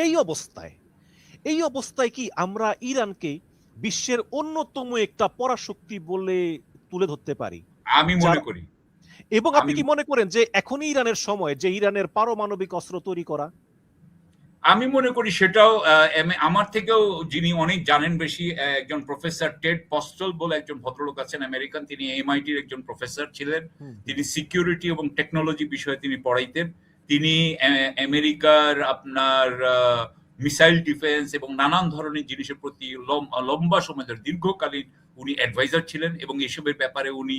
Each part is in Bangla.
এই অবস্থায় এই অবস্থায় কি আমরা ইরানকে বিশ্বের অন্যতম একটা পরাশক্তি বলে তুলে ধরতে পারি? আমি মনে করি, এবং আপনি কি মনে করেন যে এখনই ইরানের সময় যে ইরানের পারমাণবিক অস্ত্র তৈরি করা? আমি মনে করি সেটাও আমার থেকেও যিনি অনেক জানেন বেশি, একজন প্রফেসর টেড পস্টল বলে একজন ভদ্রলোক আছেন আমেরিকান, তিনি এমআইটির একজন প্রফেসর ছিলেন। তিনি সিকিউরিটি এবং টেকনোলজি বিষয়ে তিনি পড়াইতেন। তিনি আমেরিকার আপনার মিসাইল ডিফেন্স এবং নানান ধরনের জিনিসের প্রতি লম্বা সময় ধরে দীর্ঘকালীন উনি অ্যাডভাইজার ছিলেন এবং এসবের ব্যাপারে উনি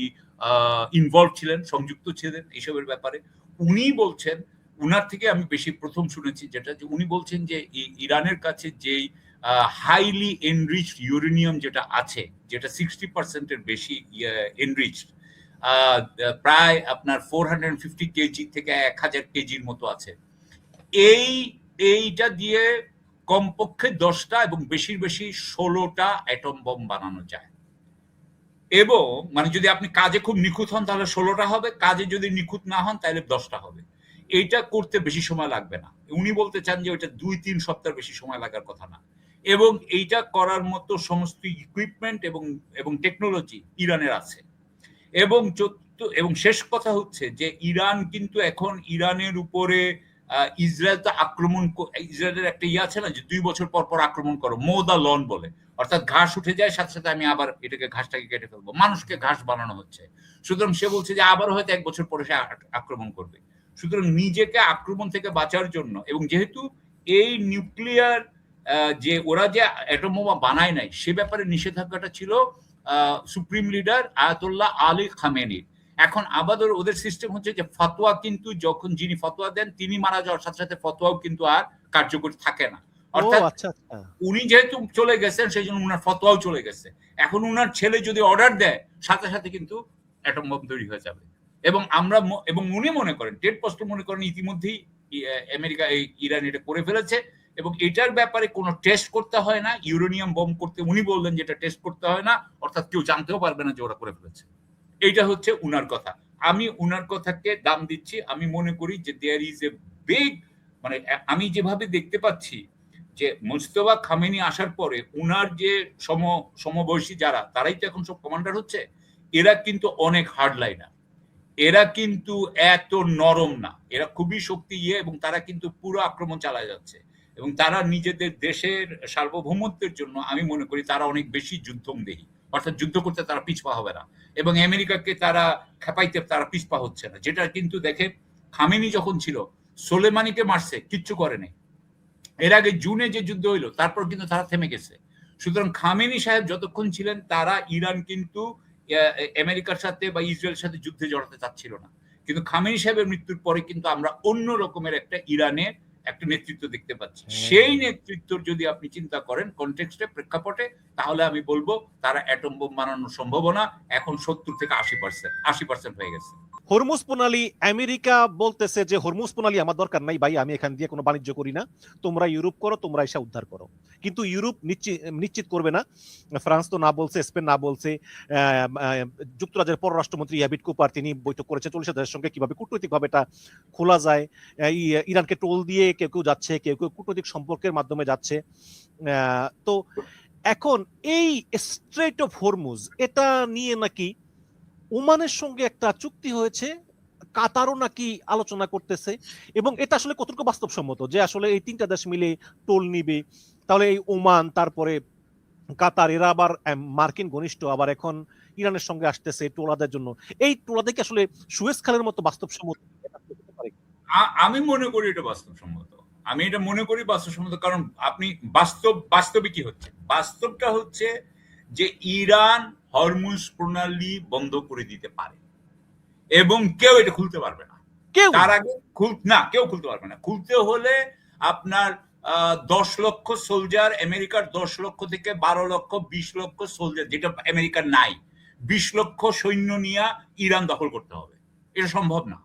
ইনভলভ ছিলেন, সংযুক্ত ছিলেন এসবের ব্যাপারে। উনি বলছেন, উনার থেকে আমি বেশি প্রথম শুনেছি যেটা, যে উনি বলছেন যে ইরানের কাছে যেই হাইলি এনরিচড ইউরেনিয়াম যেটা আছে, যেটা 60% বেশি এনরিচড, প্রায় আপনার 450 কেজি থেকে 1000 কেজির মতো আছে। এইটা দিয়ে কমপক্ষে 10টা এবং বেশি বেশি 16টা অ্যাটম বম বানানো যায়। এবং মানে যদি আপনি কাজে খুব নিখুঁত হন তাহলে 16টা হবে, কাজে যদি নিখুঁত না হন তাহলে 10টা হবে। এইটা করতে বেশি সময় লাগবে না। উনি বলতে চান যে ওইটা 2-3 সপ্তাহ বেশি সময় লাগার কথা না। এবং এইটা করার মতো সমস্ত ইকুইপমেন্ট এবং টেকনোলজি ইরানের আছে। এবং শেষ কথা হচ্ছে যে ইরান কিন্তু এখন ইরানের উপরে ইসরায়েল তো আক্রমণ, ইসরায়েলের একটা ইয়ে আছে না যে 2 বছর পর পর আক্রমণ করো, মো দা লন বলে, অর্থাৎ ঘাস উঠে যায় সাথে সাথে আমি আবার এটাকে ঘাসটাকে কেটে ফেলবো, মানুষকে ঘাস বানানো হচ্ছে। সুতরাং সে বলছে যে আবার হয়তো 1 বছর পরে সে আক্রমণ করবে। সুতরাং নিজেকে আক্রমণ থেকে বাঁচার জন্য, এবং যেহেতু এই নিউক্লিয়ার যে ওরা যে অ্যাটম বোমা বানায় নাই সে ব্যাপারে নিষেধাজ্ঞাটা ছিল সুপ্রিম লিডার আয়াতুল্লাহ আলী খামেনির। এখন আবার ওদের সিস্টেম হচ্ছে যে ফতোয়া কিন্তু যখন যিনি ফতোয়া দেন তিনি মারা যাওয়ার সাথে সাথে ফতোয়াও কিন্তু আর কার্যকরী থাকে না। অর্থাৎ উনি যেহেতু চলে গেছেন সেই জন্য উনার ফতোয়াও চলে গেছে। এখন উনার ছেলে যদি অর্ডার দেয় সাথে সাথে কিন্তু অ্যাটম বম তৈরি হয়ে যাবে। এবং উনি মনে করেন, টেড পস্টল মনে করেন ইতিমধ্যেই আমেরিকা ইরান এটা করে ফেলেছে এবং এটার ব্যাপারে কোনো টেস্ট করতে হয় না। ইউরেনিয়াম বম করতে উনি বললেন যে এটা টেস্ট করতে হয় না, অর্থাৎ কেউ জানতেও পারবে না যে ওরা করে ফেলেছে। এইটা হচ্ছে উনার কথা। আমি উনার কথাকে দাম দিচ্ছি। আমি মনে করি যে দেয়ার ইজ এ বিগ, মানে আমি যেভাবে দেখতে পাচ্ছি যে মুজতবা খামেনি আসার পরে উনার যে সমবয়সী যারা, তারাই তো এখন সব কমান্ডার হচ্ছে, এরা কিন্তু অনেক হার্ড লাইনার, এরা কিন্তু এত নরম না, এরা খুবই শক্তি এবং তারা কিন্তু পুরো আক্রমণ চালায় যাচ্ছে এবং তারা নিজেদের দেশের সার্বভৌমত্বের জন্য আমি মনে করি তারা অনেক বেশি যুদ্ধমদেহী, অর্থাৎ যুদ্ধ করতে তারা পিছপা হবে না এবং আমেরিকাকে তারা খেপাইতে তারা পিছপা হচ্ছে না। যেটা কিন্তু দেখে খামেনি যখন ছিল সোলেমানিকে মারছে, কিচ্ছু করে নাই। এর আগে জুনে যে যুদ্ধ হইলো তারপর কিন্তু তারা থেমে গেছে। সুতরাং খামেনি সাহেব যতক্ষণ ছিলেন তারা ইরান কিন্তু আমেরিকার সাথে বা ইসরায়েলের সাথে যুদ্ধে জড়াতে চাচ্ছিল না। কিন্তু খামেনি সাহেবের মৃত্যুর পরে কিন্তু আমরা অন্য রকমের একটা ইরানের একটা নেতৃত্ব দেখতে পাচ্ছি। সেই নেতৃত্ব যদি আপনি চিন্তা করেন কনটেক্সটে, প্রেক্ষাপটে, তাহলে আমি বলবো তারা অ্যাটম বোম বানানোর সম্ভাবনা এখন 70 থেকে 80% হয়ে গেছে। হরমুজ প্রণালী, আমেরিকা বলতেছে যে হরমুজ প্রণালী আমার দরকার নাই ভাই, আমি এখান দিয়ে কোনো বাণিজ্য করি না, তোমরা ইউরোপ করো, তোমরা এসে উদ্ধার করো। কিন্তু ইউরোপ নিশ্চিত করবে না। ফ্রান্স তো না বলছে, স্পেন না বলছে, যুক্তরাজ্যের পররাষ্ট্রমন্ত্রী ইয়াবিট কুপার তিনি বৈঠক করেছে 40 দেশের সঙ্গে কিভাবে কূটনৈতিকভাবে এটা খোলা যায়। ইরানকে টোল দিয়ে কেউ কেউ যাচ্ছে, কেউ কেউ কূটনৈতিক সম্পর্কের মাধ্যমে যাচ্ছে। তো এখন এই স্ট্রেট অফ হরমুজ এটা নিয়ে নাকি ওমানের সঙ্গে একটা চুক্তি হয়েছে, কাতারও নাকি আলোচনা করতেছে। এবং এটা আসলে কতটুকু বাস্তবসম্মত যে আসলে এই 3টা দেশ মিলে টোল নিবে? তাহলে এই ওমান, তারপরে কাতার, এরা আবার মার্কিন ঘনিষ্ঠ, আবার এখন ইরানের সঙ্গে আসতেছে টোলাদের জন্য। এই টোলাদের কি আসলে সুয়েজ খালের মতো বাস্তবসম্মত? আমি মনে করি এটা বাস্তবসম্মত। আমি এটা মনে করি বাস্তবসম্মত, কারণ আপনি বাস্তবে কি হচ্ছে, বাস্তবটা হচ্ছে যে ইরান হরমুজ প্রণালী বন্ধ করে দিতে পারে এবং কেউ এটা খুলতে পারবে না। তার আগে কেউ খুলতে পারবে না। খুলতে হলে আপনার 10 লক্ষ সোলজার, আমেরিকার 10 লক্ষ থেকে 12 লক্ষ 20 লক্ষ সোলজার, যেটা আমেরিকার নাই, 20 লক্ষ সৈন্য নিয়ে ইরান দখল করতে হবে। এটা সম্ভব না,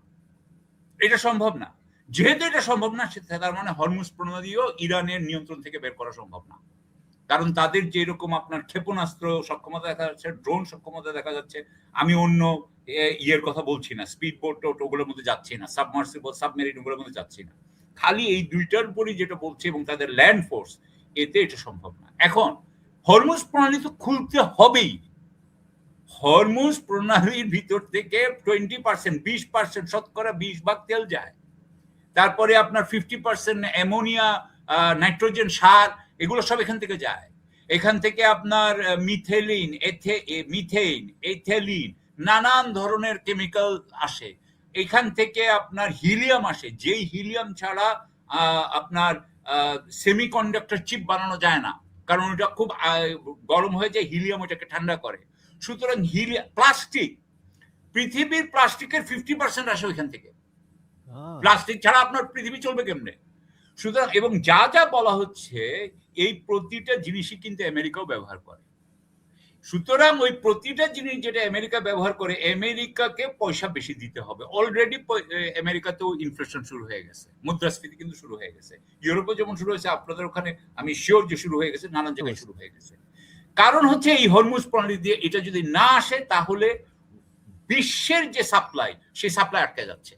এটা সম্ভব না। যেহেতু এটা সম্ভব না, তার মানে হরমুজ প্রণালীও ইরানের নিয়ন্ত্রণ থেকে বের করা সম্ভব না। কারণ তাদের যেরকম আপনার ক্ষেপণাস্ত্র সক্ষমতা দেখা যাচ্ছে, ড্রোন সক্ষমতা দেখা যাচ্ছে, আমি অন্য ইয়ের কথা বলছি না, স্পিড বোট ওগুলোর মধ্যে যাচ্ছি না, সাবমার্সিবল সাবমেরিন ওগুলোর মধ্যে যাচ্ছি না, খালি এই দুইটার উপরই যেটা বলছে এবং তাদের ল্যান্ড ফোর্স, এতে এটা সম্ভব না। এখন হরমুজ প্রণালী তো খুলতে হবেই। হরমুজ প্রণালীর ভিতর থেকে 20%, 20%, শতকরা 20% তেল যায়। তারপরে আপনার 50% অ্যামোনিয়া, নাইট্রোজেন সার, এগুলো সব এখান থেকে যায়। এখান থেকে আপনার মিথেলিন, মিথেইন, এথেলিন, নানান ধরনের কেমিক্যাল আসে। এখান থেকে আপনার হিলিয়াম আসে, যেই হিলিয়াম ছাড়া আপনার সেমিকন্ডাক্টর চিপ বানানো যায় না, কারণ ওটা খুব গরম হয়ে যায়, হিলিয়াম ওটাকে ঠান্ডা করে। সুতরাং প্লাস্টিক, পৃথিবীর প্লাস্টিকের 50% আসে ওইখান থেকে। প্লাস্টিক ছাড়া আপনার পৃথিবী চলবে কেমনে? সুতরাং এবং যা যা বলা হচ্ছে, এই প্রতিটা জিনিসই কিন্তু আমেরিকাও ব্যবহার করে। সুতরাং ওই প্রতিটা জিনিস যেটা আমেরিকা ব্যবহার করে, আমেরিকাকে পয়সা বেশি দিতে হবে। অলরেডি আমেরিকাতেও ইনফ্লেশন শুরু হয়ে গেছে, মুদ্রাস্ফীতি কিন্তু শুরু হয়ে গেছে। ইউরোপে যেমন শুরু হয়েছে, আপনাদের ওখানে আমি শিওর যে শুরু হয়ে গেছে, নানান জায়গায় শুরু হয়ে গেছে। কারণ হচ্ছে এই হরমুজ প্রণালী দিয়ে এটা যদি না আসে, তাহলে বিশ্বের যে সাপ্লাই, সেই সাপ্লাই আটকে যাচ্ছে।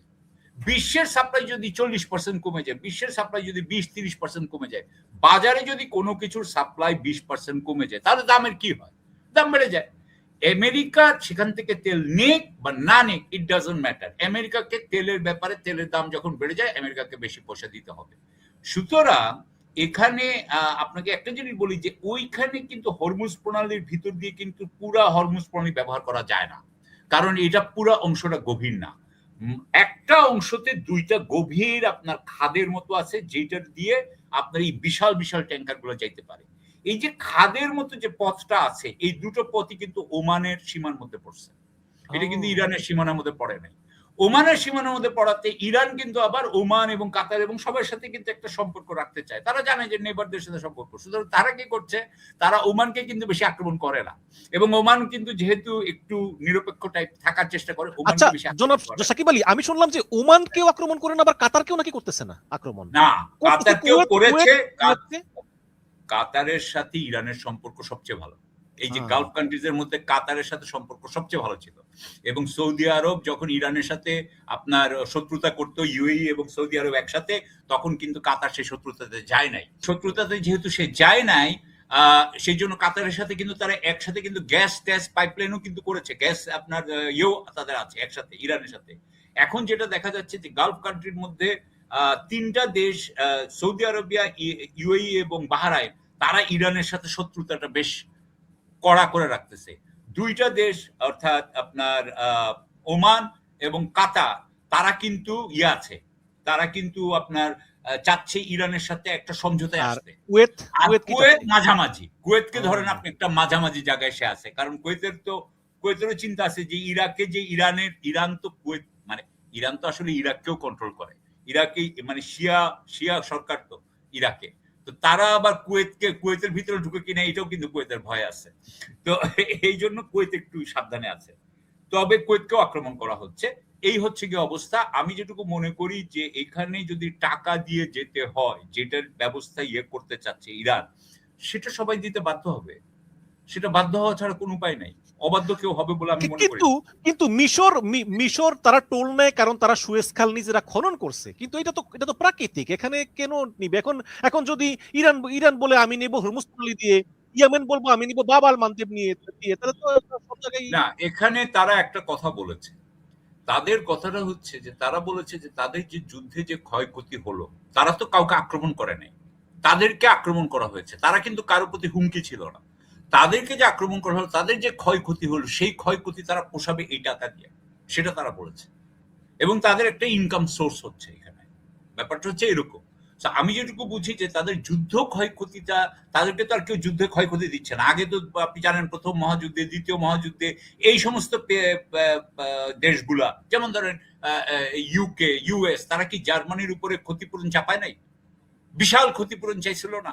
বিশ্বের সাপ্লাই যদি 40% কমে যায়, বিশ্বের সাপ্লাই যদি 20-30% কমে যায়, বাজারে যদি কোনো কিছুর সাপ্লাই 20% কমে যায়, তাহলে দামের কি হয়? দাম বেড়ে যায়। আমেরিকা সেখান থেকে তেল নেক বা না নেক, ইট ডাজন্ট ম্যাটার। আমেরিকাকে তেলের ব্যাপারে, তেলের দাম যখন বেড়ে যায়, আমেরিকাকে বেশি পয়সা দিতে হবে। সুতরাং এখানে আপনাকে একটা জিনিস বলি যে ওইখানে কিন্তু হরমুজ প্রণালীর ভিতর দিয়ে কিন্তু পুরা হরমুজ প্রণালী ব্যবহার করা যায় না, কারণ এটা পুরা অংশটা গভীর না। একটা অংশতে দুইটা গভীর আপনার খাদের মতো আছে, যেটার দিয়ে আপনার এই বিশাল বিশাল ট্যাঙ্কার গুলো যাইতে পারে। এই যে খাদের মতো যে পথটা আছে, এই দুটো পথই কিন্তু ওমানের সীমার মধ্যে পড়ছে, এটা কিন্তু ইরানের সীমানার মধ্যে পড়ে নাই। ওমানের সীমানার মধ্যে পড়াতে ইরান কিন্তু আবার ওমান এবং কাতার এবং সবার সাথে কিন্তু একটা সম্পর্ক রাখতে চায়। তারা জানে যে নেবারদের সাথে সম্পর্ক, সুতরাং তারা কি করছে, তারা ওমানকে কিন্তু বেশি আক্রমণ করে না, এবং ওমান কিন্তু যেহেতু একটু নিরপেক্ষ টাইপ থাকার চেষ্টা করে, আচ্ছা জনাব সাকিব আলী, আমি শুনলাম যে ওমান কেউ আক্রমণ করে না, আবার কাতার কেউ নাকি করতেছে না আক্রমণ। না, কাতার কেউ করেছে। কাতারের সাথে ইরানের সম্পর্ক সবচেয়ে ভালো। এই যে গালফ কান্ট্রিজের মধ্যে কাতারের সাথে সম্পর্ক সবচেয়ে ভালো ছিল, এবং সৌদি আরব যখন ইরানের সাথে আপনার শত্রুতা করতো, ইউএই এবং সৌদি আরব একসাথে, তখন কিন্তু কাতার সেই শত্রুতাতে যায় নাই। শত্রুতাতে যেহেতু সে যায় নাই, সেই জন্য কাতারের সাথে কিন্তু তারা একসাথে কিন্তু গ্যাস পাইপলাইনও কিন্তু করেছে, গ্যাস আপনার তাদের আছে একসাথে ইরানের সাথে। এখন যেটা দেখা যাচ্ছে যে গালফ কান্ট্রির মধ্যে তিনটা দেশ, সৌদি আরবিয়া, ইউএই এবং বাহরাইন, তারা ইরানের সাথে শত্রুতাটা বেশ কড়া করে রাখতেছে। দুইটা দেশ অর্থাৎ আপনার ওমান এবং কাতার, তারা কিন্তু আছে, তারা কিন্তু আপনার চাচ্ছে ইরানের সাথে একটা সমঝোতায় আসতে। কুয়েত মাঝামাঝি, কুয়েতকে ধরেন আপনি একটা মাঝামাঝি জায়গায় সে আছে, কারণ কুয়েতেরও চিন্তা আছে যে ইরাকে যে ইরান তো কুয়েত, মানে ইরান তো আসলে ইরাককেও কন্ট্রোল করে, ইরাকে মানে শিয়া সরকার তো ইরাকে, তো তারা আবার কুয়েতের ভিতরে ঢুকে কিনা এটাও কিন্তু কুয়েতের ভয় আছে। তো এই জন্য কুয়েত একটু সাবধানে আছে, তবে কুয়েতকেও আক্রমণ করা হচ্ছে। এই হচ্ছে কি অবস্থা। আমি যেটুকু মনে করি যে এখানে যদি টাকা দিয়ে যেতে হয়, যেটার ব্যবস্থা করতে চাচ্ছে ইরান, সেটা সবাই দিতে বাধ্য হবে, সেটা বাধ্য হওয়া ছাড়া কোনো উপায় নাই, অবাধ্য কেউ হবে বলে আমি মনে করি। কিন্তু মিশর তারা টোল নেয়, কারণ তারা সুয়েজ খাল নিজেরা খনন করছে, কিন্তু এটা তো প্রাকৃতিক, এখানে কেন নিবে? এখন যদি ইরান বলে আমি নেব হরমুজ প্রণালী দিয়ে, ইয়েমেন বলবো আমি নিব বাব আল মানদেব নিয়ে দিয়ে, তাহলে তো সব জায়গায় না। এখানে তারা একটা কথা বলেছে, তাদের কথাটা হচ্ছে যে তারা বলেছে যে তাদের যে যুদ্ধে যে ক্ষয়ক্ষতি হলো, তারা তো কাউকে আক্রমণ করে নাই, তাদেরকে আক্রমণ করা হয়েছে, তারা কিন্তু কারোর প্রতি হুমকি ছিল না। তাদেরকে যে আক্রমণ করা হলো, তাদের যে ক্ষয়ক্ষতি হলো, সেই ক্ষয়ক্ষতি তারা পোষাবে এই টাকা দিয়ে, সেটা তারা বলেছে, এবং তাদের একটা ইনকাম সোর্স হচ্ছে এখানে। ব্যাপারটা হচ্ছে এরকম। আমি যেটুকু বুঝি যে তাদের যুদ্ধ ক্ষয়ক্ষতিটা, তাদেরকে তো আর কেউ যুদ্ধে ক্ষয়ক্ষতি দিচ্ছে না। আগে তো আপনি জানেন প্রথম মহাযুদ্ধে, দ্বিতীয় মহাযুদ্ধে এই সমস্ত দেশগুলা, যেমন ধরেন ইউকে, ইউএস, তারা কি জার্মানির উপরে ক্ষতিপূরণ চাপায় নাই? বিশাল ক্ষতিপূরণ চাইছিল না,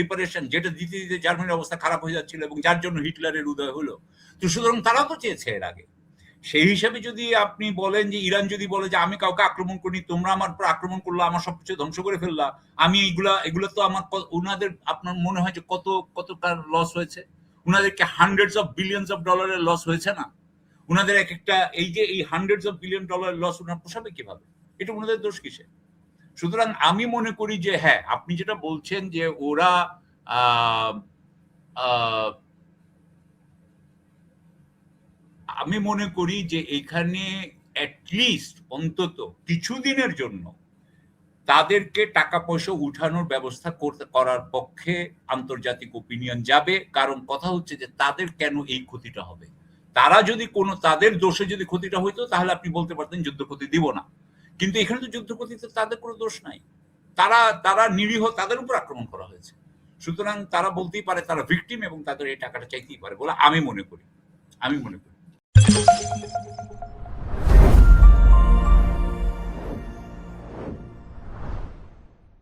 রিপারেশন, যেটা দিতে দিতে জার্মানির অবস্থা খারাপ হয়ে যাচ্ছিল, এবং যার জন্য হিটলারের উদয় হলো। তো সুতরাং তারাও তো চেয়েছে এর আগে। সেই হিসাবে যদি আপনি বলেন যে ইরান যদি বলে যে আমি কাউকে আক্রমণ করিনি, তোমরা আমার উপর আক্রমণ করলো, আমার সবকিছু ধ্বংস করে ফেললা, আমি এগুলো তো আমার, উনাদের আপনার মনে হয় যে কতটার লস হয়েছে? উনাদেরকে হান্ড্রেডস অফ বিলিয়নস অফ ডলারের লস হয়েছে না? উনাদের এক একটা এই যে এই হান্ড্রেডস অফ বিলিয়ন ডলারের লস উনার পোষাবে কিভাবে? এটা উনাদের দোষ কিসে? সুতরাং আমি মনে করি যে হ্যাঁ, আপনি যেটা বলছেন যে ওরা আহ, আহ, আমি মনে করি যে এখানে অ্যাটলিস্ট অন্তত কিছুদিনের জন্য তাদেরকে টাকা পয়সা উঠানোর ব্যবস্থা করার পক্ষে আন্তর্জাতিক ওপিনিয়ন যাবে। কারণ কথা হচ্ছে যে তাদের কেন এই ক্ষতিটা হবে? তারা যদি কোনো তাদের দোষে যদি ক্ষতিটা হইতো তাহলে আপনি বলতে পারতেন যুদ্ধ ক্ষতি দিব না, কিন্তু এখানে তো যুদ্ধ ক্ষতিতে তাদের কোনো দোষ নাই। তারা তারা নিরীহ, তাদের উপর আক্রমণ করা হয়েছে। সুতরাং তারা বলতেই পারে তারা ভিকটিম এবং তাদের এই টাকাটা চাইতেই পারে বলে আমি মনে করি।